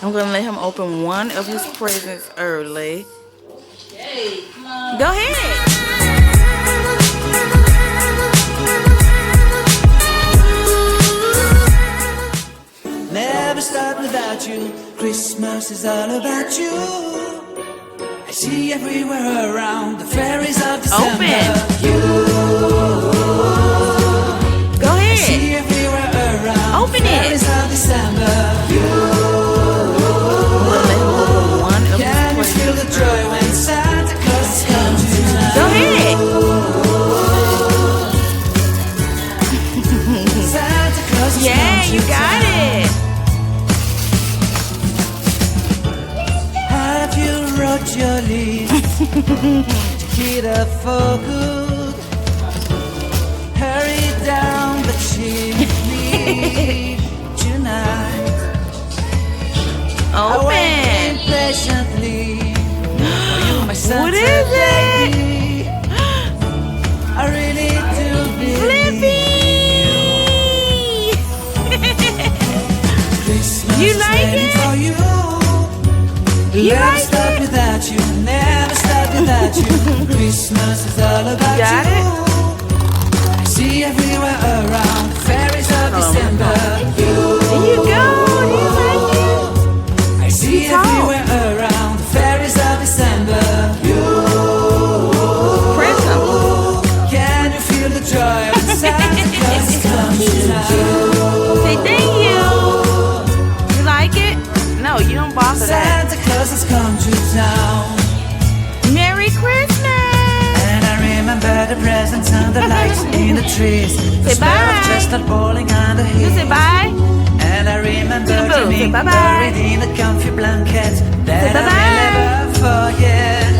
I'm gonna let him open one of his presents early. Go ahead. Never start without you. Christmas is all about you. I see everywhere around the fairies of December. Open. You. Go I ahead. see everywhere around Open the it. fairies of December. You. I'm gonna let him open one of Can you his feel the presents joy early. when Santa Claus comes to town? Go ahead. Santa Claus is Yeah, come to you got town. it. Have you wrote your list? Chiquita for good. Hurry down the chimney tonight. I wait Open. impatiently for you, my Santa What is it? lady. I really do Blippi. believe Christmas You is like waiting it? for you. You Never like stop it? without you, never stop without you. Christmas is all about got you. it? I see everywhere around fairies of Hold on. December. There you go. Do you like it? I see You talk. everywhere around fairies of December. Press him. Can you feel the joy when Santa Claus comes to town? Say thank you. You like it? No, you don't bother that. Santa Claus has come to town. Merry Christmas. And I remember the presents and the lights in the trees. The Say smell of bye. chestnut bowling on the You heat. say bye. And I remember Say dreaming bye-bye. buried in a comfy blanket that I will never forget.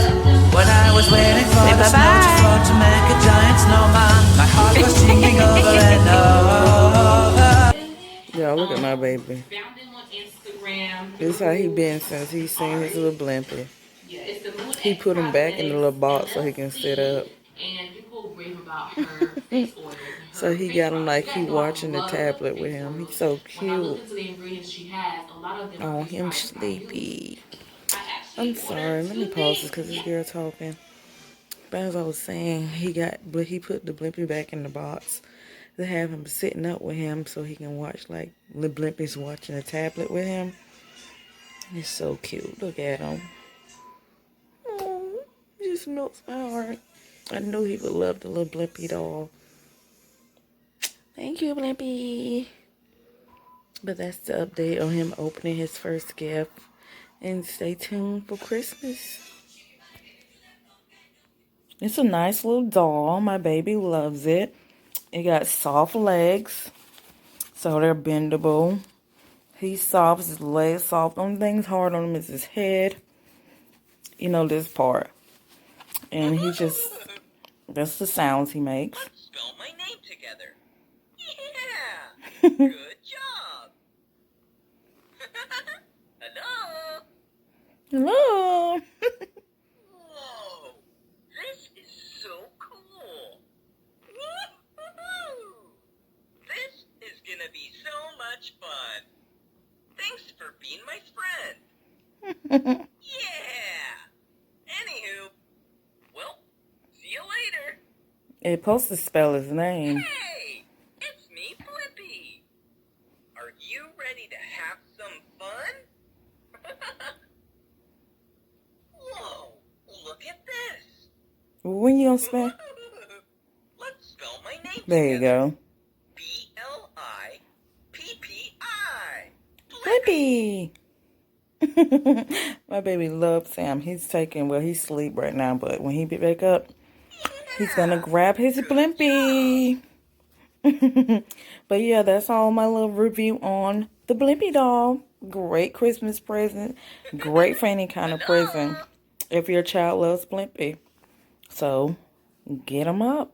When I was waiting for Say the snow to bye-bye. fall to make a giant snowman, my heart was singing over and over. Y'all, look at my baby. Found him on Instagram. This is how he been since he seen his little blimpy. Yeah, it's the Moon He X put him back in the little box so he Cosmetics, can sit up. and people rave about her face oils. And So her he face got him products. like You he guys know I watching the love tablet with face him. oils. He's so When I look cute. into the ingredients she has, a lot of them Oh, are face him products I use. sleepy. I I'm actually sorry. ordered Let me 2 pause this things. because this girl talking. But as I was saying, he put the Blimpy back in the box. They have him sitting up with him so he can watch like the Blimpy's watching a tablet with him. He's so cute. Look at him. Oh, it just melts my heart. I knew he would love the little Blimpy doll. Thank you, Blimpy. But that's the update on him opening his first gift. And stay tuned for Christmas. It's a nice little doll. My baby loves it. It got soft legs, so they're bendable. He's soft. His legs soft. Only thing's hard on him is his head. You know, this part. And he just, that's the sounds he makes. Let's spell my name together. Yeah. Good job. Hello. Hello. Whoa. This is so cool. Woo-hoo-hoo. This is gonna be so much fun. Thanks for being my friend. Yeah. Anywho, well, see you later. It's supposed to spell his name. Hey, it's me, Blippi. Are you ready to have some fun? Whoa, look at this. When you gonna spell? Let's spell my name There you together. go. Blippi. Blippi. My baby loves Sam. He's asleep right now, but when he be back up, he's gonna grab his Blimpy. But yeah, that's all my little review on the Blimpy doll. Great Christmas present. Great for any kind of present if your child loves Blimpy. So, get them up.